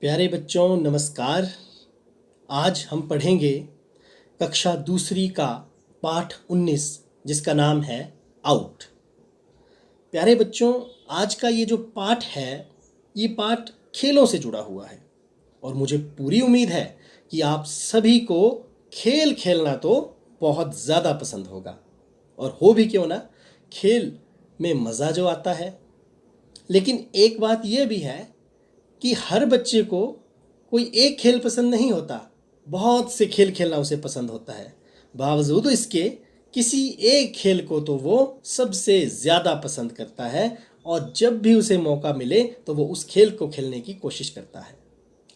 प्यारे बच्चों नमस्कार। आज हम पढ़ेंगे कक्षा दूसरी का पाठ 19 जिसका नाम है आउट। प्यारे बच्चों, आज का ये जो पाठ है ये पाठ खेलों से जुड़ा हुआ है और मुझे पूरी उम्मीद है कि आप सभी को खेल खेलना तो बहुत ज़्यादा पसंद होगा। और हो भी क्यों ना, खेल में मज़ा जो आता है। लेकिन एक बात यह भी है कि हर बच्चे को कोई एक खेल पसंद नहीं होता, बहुत से खेल खेलना उसे पसंद होता है। बावजूद इसके किसी एक खेल को तो वो सबसे ज़्यादा पसंद करता है और जब भी उसे मौका मिले तो वो उस खेल को खेलने की कोशिश करता है।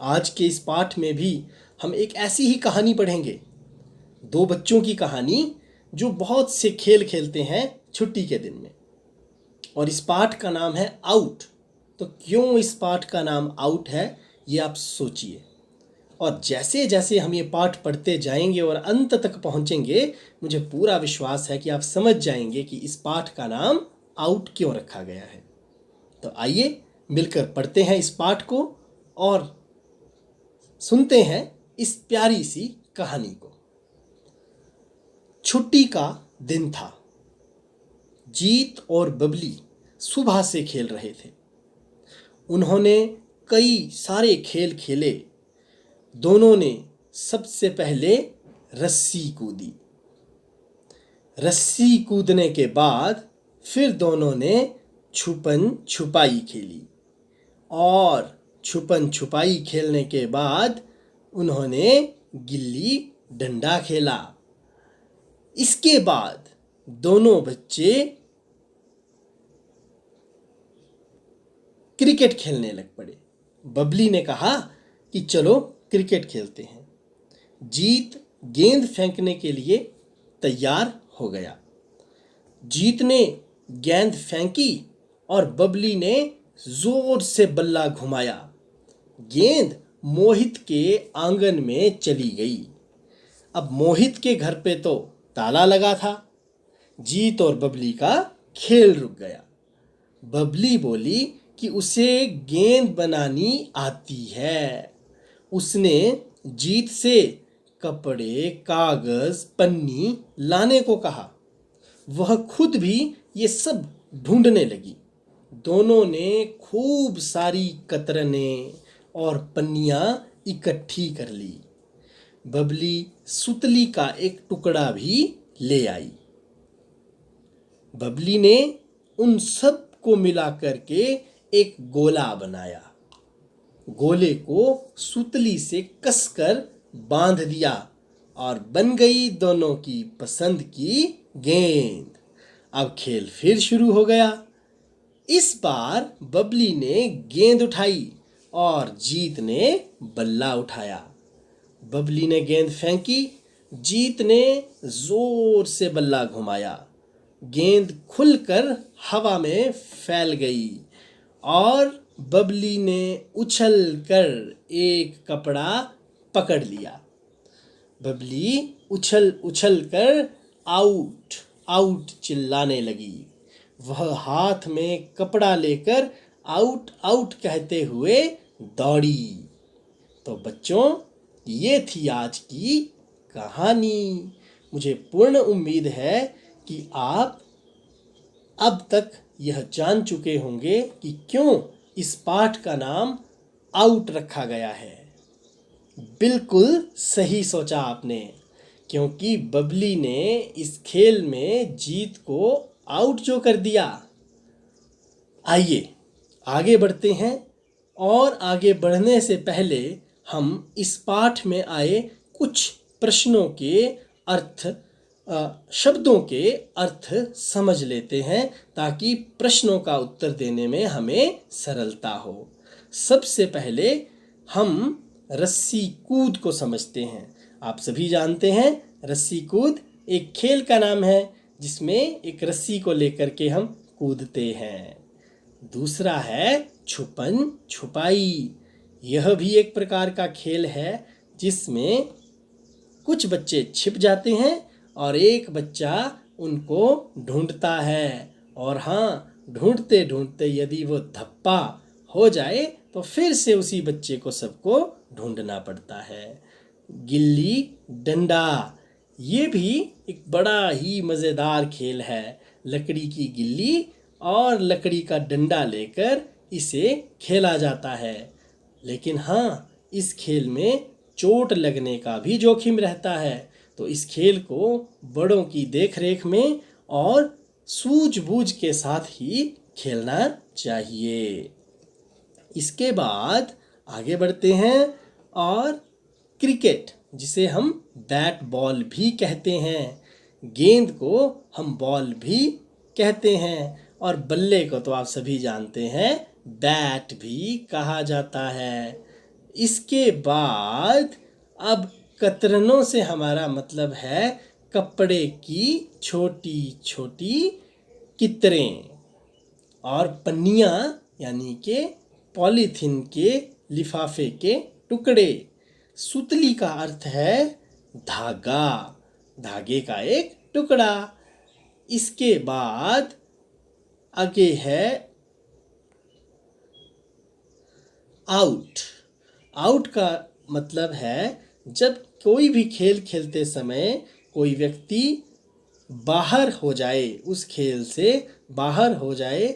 आज के इस पाठ में भी हम एक ऐसी ही कहानी पढ़ेंगे, दो बच्चों की कहानी जो बहुत से खेल खेलते हैं छुट्टी के दिन में। और इस पाठ का नाम है आउट। तो क्यों इस पाठ का नाम आउट है ये आप सोचिए। और जैसे जैसे हम ये पाठ पढ़ते जाएंगे और अंत तक पहुंचेंगे, मुझे पूरा विश्वास है कि आप समझ जाएंगे कि इस पाठ का नाम आउट क्यों रखा गया है। तो आइए मिलकर पढ़ते हैं इस पाठ को और सुनते हैं इस प्यारी सी कहानी को। छुट्टी का दिन था। जीत और बबली सुबह से खेल रहे थे। उन्होंने कई सारे खेल खेले। दोनों ने सबसे पहले रस्सी कूदी। रस्सी कूदने के बाद फिर दोनों ने छुपन छुपाई खेली और छुपन छुपाई खेलने के बाद उन्होंने गिल्ली डंडा खेला। इसके बाद दोनों बच्चे क्रिकेट खेलने लग पड़े। बबली ने कहा कि चलो क्रिकेट खेलते हैं। जीत गेंद फेंकने के लिए तैयार हो गया। जीत ने गेंद फेंकी और बबली ने जोर से बल्ला घुमाया। गेंद मोहित के आंगन में चली गई। अब मोहित के घर पे तो ताला लगा था। जीत और बबली का खेल रुक गया। बबली बोली कि उसे गेंद बनानी आती है। उसने जीत से कपड़े, कागज, पन्नी लाने को कहा। वह खुद भी ये सब ढूंढने लगी। दोनों ने खूब सारी कतरने और पन्नियां इकट्ठी कर ली। बबली सुतली का एक टुकड़ा भी ले आई। बबली ने उन सब को मिला करके एक गोला बनाया। गोले को सुतली से कसकर बांध दिया और बन गई दोनों की पसंद की गेंद। अब खेल फिर शुरू हो गया। इस बार बबली ने गेंद उठाई और जीत ने बल्ला उठाया। बबली ने गेंद फेंकी, जीत ने जोर से बल्ला घुमाया। गेंद खुलकर हवा में फैल गई और बबली ने उछल कर एक कपड़ा पकड़ लिया। बबली उछल उछल कर आउट आउट चिल्लाने लगी। वह हाथ में कपड़ा लेकर आउट आउट कहते हुए दौड़ी। तो बच्चों, ये थी आज की कहानी। मुझे पूर्ण उम्मीद है कि आप अब तक यह जान चुके होंगे कि क्यों इस पाठ का नाम आउट रखा गया है। बिल्कुल सही सोचा आपने, क्योंकि बबली ने इस खेल में जीत को आउट जो कर दिया। आइए आगे बढ़ते हैं और आगे बढ़ने से पहले हम इस पाठ में आए कुछ प्रश्नों के अर्थ, शब्दों के अर्थ समझ लेते हैं ताकि प्रश्नों का उत्तर देने में हमें सरलता हो। सबसे पहले हम रस्सी कूद को समझते हैं। आप सभी जानते हैं रस्सी कूद एक खेल का नाम है जिसमें एक रस्सी को लेकर के हम कूदते हैं। दूसरा है छुपन छुपाई। यह भी एक प्रकार का खेल है जिसमें कुछ बच्चे छिप जाते हैं और एक बच्चा उनको ढूंढता है। और हाँ, ढूंढते ढूंढते यदि वो धप्पा हो जाए तो फिर से उसी बच्चे को सबको ढूंढना पड़ता है। गिल्ली डंडा, ये भी एक बड़ा ही मज़ेदार खेल है। लकड़ी की गिल्ली और लकड़ी का डंडा लेकर इसे खेला जाता है। लेकिन हाँ, इस खेल में चोट लगने का भी जोखिम रहता है, तो इस खेल को बड़ों की देखरेख में और सूझबूझ के साथ ही खेलना चाहिए। इसके बाद आगे बढ़ते हैं और क्रिकेट, जिसे हम बैट बॉल भी कहते हैं, गेंद को हम बॉल भी कहते हैं और बल्ले को तो आप सभी जानते हैं बैट भी कहा जाता है। इसके बाद अब कतरनों से हमारा मतलब है कपड़े की छोटी छोटी कितरें और पन्नियाँ, यानी के पॉलीथीन के लिफाफे के टुकड़े। सुतली का अर्थ है धागा, धागे का एक टुकड़ा। इसके बाद आगे है आउट। आउट का मतलब है जब कोई भी खेल खेलते समय कोई व्यक्ति बाहर हो जाए, उस खेल से बाहर हो जाए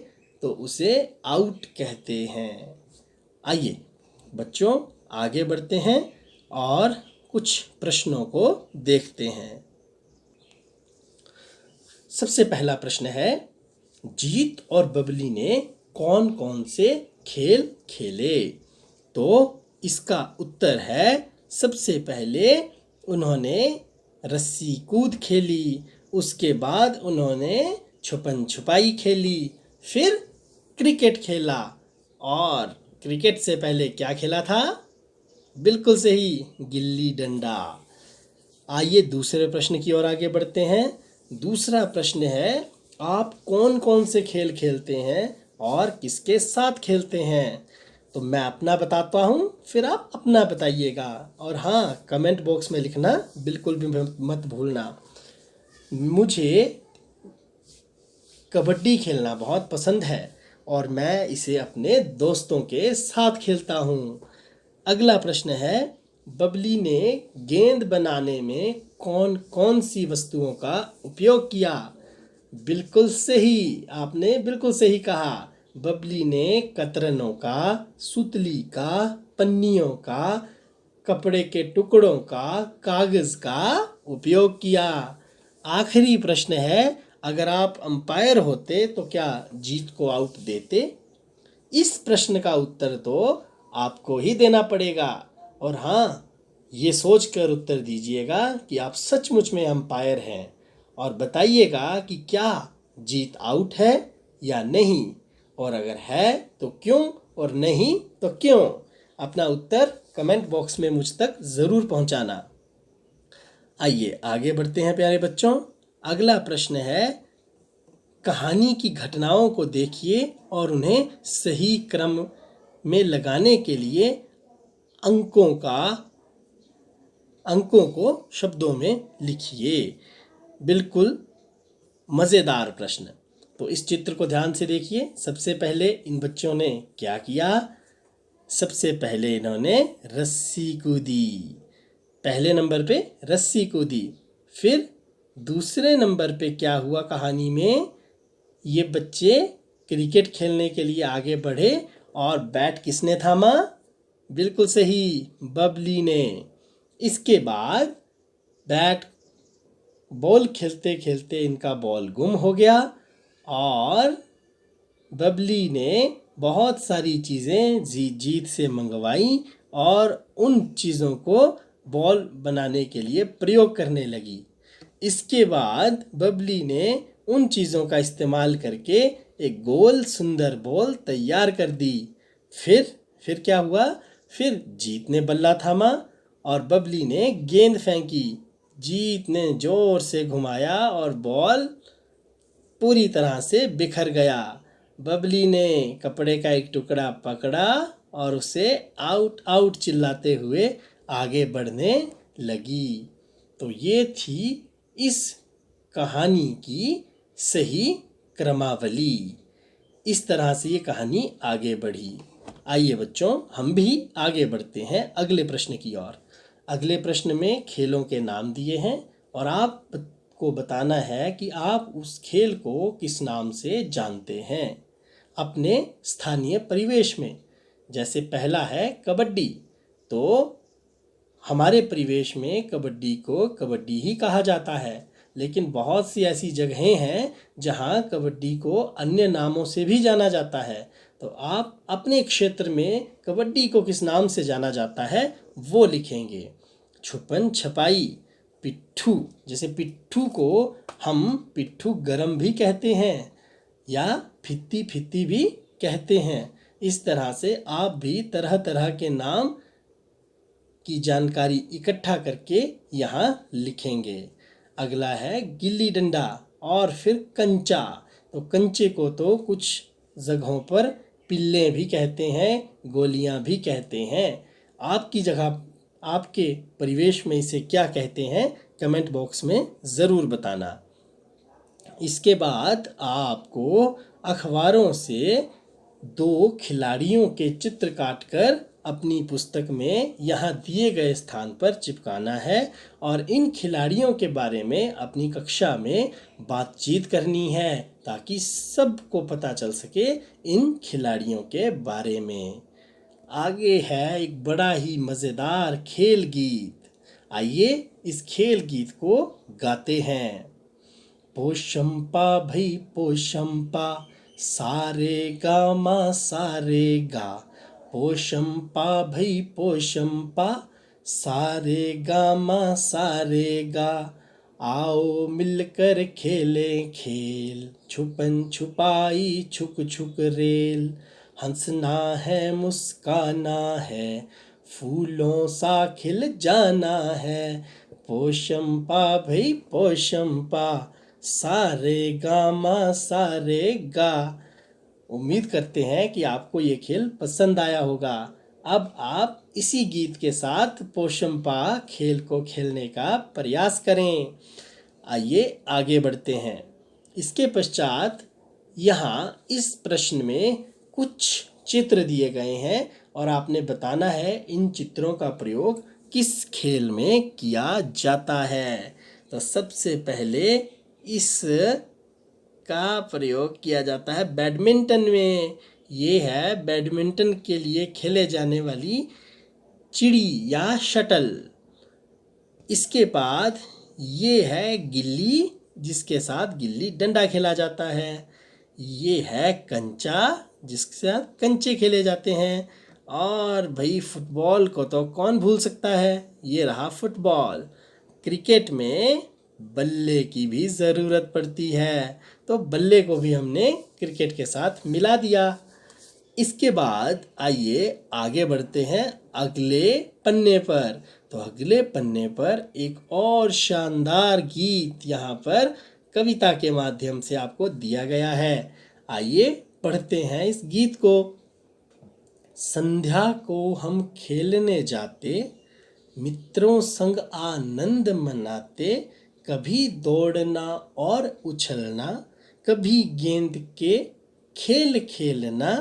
तो उसे आउट कहते हैं। आइए बच्चों आगे बढ़ते हैं और कुछ प्रश्नों को देखते हैं। सबसे पहला प्रश्न है, जीत और बबली ने कौन कौन से खेल खेले? तो इसका उत्तर है, सबसे पहले उन्होंने रस्सी कूद खेली, उसके बाद उन्होंने छुपन छुपाई खेली, फिर क्रिकेट खेला। और क्रिकेट से पहले क्या खेला था? बिल्कुल सही, गिल्ली डंडा। आइए दूसरे प्रश्न की ओर आगे बढ़ते हैं। दूसरा प्रश्न है, आप कौन कौन से खेल खेलते हैं और किसके साथ खेलते हैं? तो मैं अपना बताता हूँ, फिर आप अपना बताइएगा। और हाँ, कमेंट बॉक्स में लिखना बिल्कुल भी मत भूलना। मुझे कबड्डी खेलना बहुत पसंद है और मैं इसे अपने दोस्तों के साथ खेलता हूँ। अगला प्रश्न है, बबली ने गेंद बनाने में कौन कौन सी वस्तुओं का उपयोग किया? बिल्कुल सही, आपने बिल्कुल सही कहा। बबली ने कतरनों का, सुतली का, पन्नियों का, कपड़े के टुकड़ों का, कागज का उपयोग किया। आखिरी प्रश्न है, अगर आप अंपायर होते तो क्या जीत को आउट देते? इस प्रश्न का उत्तर तो आपको ही देना पड़ेगा। और हाँ, ये सोचकर उत्तर दीजिएगा कि आप सचमुच में अंपायर हैं और बताइएगा कि क्या जीत आउट है या नहीं, और अगर है तो क्यों और नहीं तो क्यों। अपना उत्तर कमेंट बॉक्स में मुझ तक ज़रूर पहुंचाना। आइए आगे बढ़ते हैं प्यारे बच्चों। अगला प्रश्न है, कहानी की घटनाओं को देखिए और उन्हें सही क्रम में लगाने के लिए अंकों को शब्दों में लिखिए। बिल्कुल मज़ेदार प्रश्न। तो इस चित्र को ध्यान से देखिए। सबसे पहले इन बच्चों ने क्या किया? सबसे पहले इन्होंने रस्सी कूदी, पहले नंबर पे रस्सी कूदी। फिर दूसरे नंबर पे क्या हुआ कहानी में? ये बच्चे क्रिकेट खेलने के लिए आगे बढ़े और बैट किसने थामा? बिल्कुल सही, बबली ने। इसके बाद बैट बॉल खेलते खेलते इनका बॉल गुम हो गया और बबली ने बहुत सारी चीज़ें जीत से मंगवाई और उन चीज़ों को बॉल बनाने के लिए प्रयोग करने लगी। इसके बाद बबली ने उन चीज़ों का इस्तेमाल करके एक गोल सुंदर बॉल तैयार कर दी। फिर क्या हुआ? फिर जीत ने बल्ला थामा और बबली ने गेंद फेंकी। जीत ने जोर से घुमाया और बॉल पूरी तरह से बिखर गया। बबली ने कपड़े का एक टुकड़ा पकड़ा और उसे आउट आउट चिल्लाते हुए आगे बढ़ने लगी। तो ये थी इस कहानी की सही क्रमावली। इस तरह से ये कहानी आगे बढ़ी। आइए बच्चों, हम भी आगे बढ़ते हैं अगले प्रश्न की ओर। अगले प्रश्न में खेलों के नाम दिए हैं और आपको बताना है कि आप उस खेल को किस नाम से जानते हैं अपने स्थानीय परिवेश में। जैसे पहला है कबड्डी, तो हमारे परिवेश में कबड्डी को कबड्डी ही कहा जाता है, लेकिन बहुत सी ऐसी जगहें हैं जहां कबड्डी को अन्य नामों से भी जाना जाता है। तो आप अपने क्षेत्र में कबड्डी को किस नाम से जाना जाता है वो लिखेंगे। छुपन छपाई, पिट्ठू, जैसे पिट्ठू को हम पिट्ठू गरम भी कहते हैं या फित्ती फित्ती भी कहते हैं। इस तरह से आप भी तरह तरह के नाम की जानकारी इकट्ठा करके यहाँ लिखेंगे। अगला है गिल्ली डंडा और फिर कंचा। तो कंचे को तो कुछ जगहों पर पिल्ले भी कहते हैं, गोलियां भी कहते हैं। आपकी जगह, आपके परिवेश में इसे क्या कहते हैं, कमेंट बॉक्स में ज़रूर बताना। इसके बाद आपको अखबारों से 2 खिलाड़ियों के चित्र काटकर अपनी पुस्तक में यहाँ दिए गए स्थान पर चिपकाना है और इन खिलाड़ियों के बारे में अपनी कक्षा में बातचीत करनी है ताकि सबको पता चल सके इन खिलाड़ियों के बारे में। आगे है एक बड़ा ही मज़ेदार खेल गीत। आइए इस खेल गीत को गाते हैं। पोशंपा भई पोशंपा, सारे गा मा सारे गा। पोशंपा भई पोशंपा, सारे गा मा सारे गा। आओ मिलकर खेलें खेल, छुपन छुपाई छुक छुक रेल। हंसना है मुस्काना है, फूलों सा खिल जाना है। पोशंपा भई पोशंपा, सारे गा मा सारे गा। उम्मीद करते हैं कि आपको ये खेल पसंद आया होगा। अब आप इसी गीत के साथ पोशंपा खेल को खेलने का प्रयास करें। आइए आगे बढ़ते हैं। इसके पश्चात यहाँ इस प्रश्न में कुछ चित्र दिए गए हैं और आपने बताना है इन चित्रों का प्रयोग किस खेल में किया जाता है। तो सबसे पहले इस का प्रयोग किया जाता है बैडमिंटन में। ये है बैडमिंटन के लिए खेले जाने वाली चिड़ी या शटल। इसके बाद ये है गिल्ली, जिसके साथ गिल्ली डंडा खेला जाता है। ये है कंचा, जिसके साथ कंचे खेले जाते हैं। और भाई फुटबॉल को तो कौन भूल सकता है, ये रहा फुटबॉल। क्रिकेट में बल्ले की भी ज़रूरत पड़ती है, तो बल्ले को भी हमने क्रिकेट के साथ मिला दिया। इसके बाद आइए आगे बढ़ते हैं अगले पन्ने पर। तो अगले पन्ने पर एक और शानदार गीत यहाँ पर कविता के माध्यम से आपको दिया गया है। आइए पढ़ते हैं इस गीत को। संध्या को हम खेलने जाते, मित्रों संग आनंद मनाते। कभी दौड़ना और उछलना, कभी गेंद के खेल खेलना।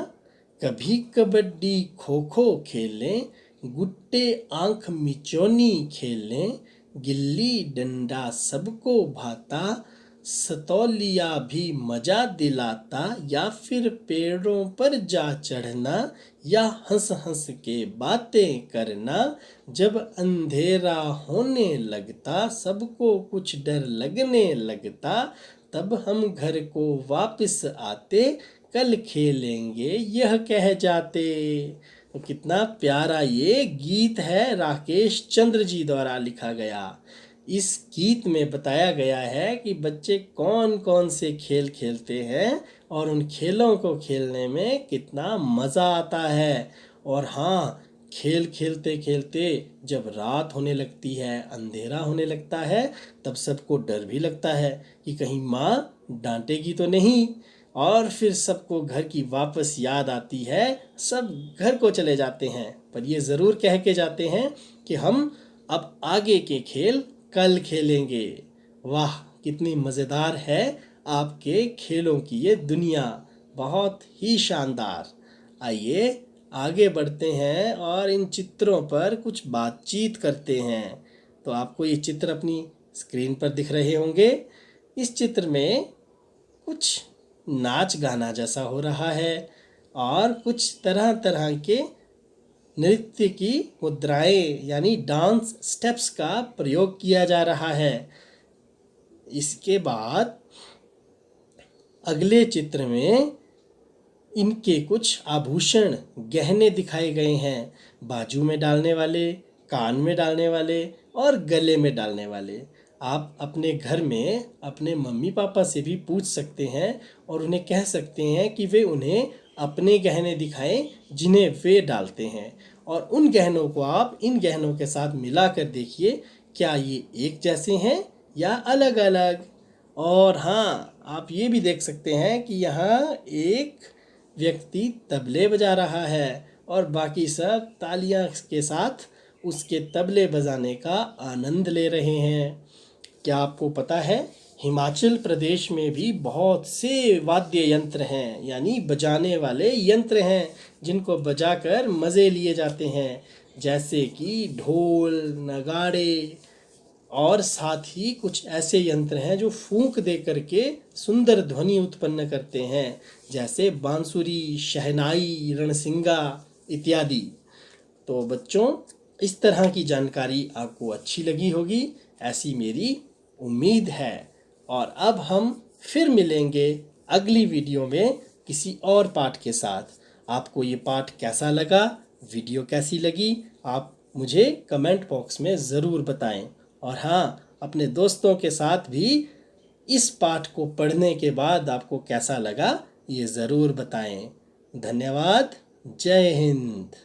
कभी कबड्डी खो खो खेलें, गुट्टे आंख मिचौनी खेलें। गिल्ली डंडा सबको भाता, सतौलिया भी मजा दिलाता। या फिर पेड़ों पर जा चढ़ना, या हंस हंस के बातें करना। जब अंधेरा होने लगता, सबको कुछ डर लगने लगता। तब हम घर को वापस आते, कल खेलेंगे यह कह जाते। तो कितना प्यारा ये गीत है, राकेश चंद्र जी द्वारा लिखा गया। इस गीत में बताया गया है कि बच्चे कौन कौन से खेल खेलते हैं और उन खेलों को खेलने में कितना मज़ा आता है। और हाँ, खेल खेलते खेलते जब रात होने लगती है, अंधेरा होने लगता है, तब सबको डर भी लगता है कि कहीं माँ डांटेगी तो नहीं। और फिर सबको घर की वापस याद आती है, सब घर को चले जाते हैं, पर ये ज़रूर कह के जाते हैं कि हम अब आगे के खेल कल खेलेंगे। वाह, कितनी मज़ेदार है आपके खेलों की ये दुनिया, बहुत ही शानदार। आइए आगे बढ़ते हैं और इन चित्रों पर कुछ बातचीत करते हैं। तो आपको ये चित्र अपनी स्क्रीन पर दिख रहे होंगे। इस चित्र में कुछ नाच गाना जैसा हो रहा है और कुछ तरह तरह के नृत्य की मुद्राएं यानी डांस स्टेप्स का प्रयोग किया जा रहा है। इसके बाद अगले चित्र में इनके कुछ आभूषण गहने दिखाए गए हैं, बाजू में डालने वाले, कान में डालने वाले और गले में डालने वाले। आप अपने घर में अपने मम्मी पापा से भी पूछ सकते हैं और उन्हें कह सकते हैं कि वे उन्हें अपने गहने दिखाएं जिन्हें वे डालते हैं, और उन गहनों को आप इन गहनों के साथ मिला कर देखिए क्या ये एक जैसे हैं या अलग अलग। और हाँ, आप ये भी देख सकते हैं कि यहाँ एक व्यक्ति तबले बजा रहा है और बाकी सब तालियां के साथ उसके तबले बजाने का आनंद ले रहे हैं। क्या आपको पता है, हिमाचल प्रदेश में भी बहुत से वाद्य यंत्र हैं यानी बजाने वाले यंत्र हैं जिनको बजाकर मज़े लिए जाते हैं, जैसे कि ढोल, नगाड़े और साथ ही कुछ ऐसे यंत्र हैं जो फूंक दे करके सुंदर ध्वनि उत्पन्न करते हैं, जैसे बांसुरी, शहनाई, रणसिंगा इत्यादि। तो बच्चों, इस तरह की जानकारी आपको अच्छी लगी होगी, ऐसी मेरी उम्मीद है। और अब हम फिर मिलेंगे अगली वीडियो में किसी और पाठ के साथ। आपको ये पाठ कैसा लगा, वीडियो कैसी लगी, आप मुझे कमेंट बॉक्स में ज़रूर बताएं। और हाँ, अपने दोस्तों के साथ भी इस पाठ को पढ़ने के बाद आपको कैसा लगा ये ज़रूर बताएं। धन्यवाद। जय हिंद।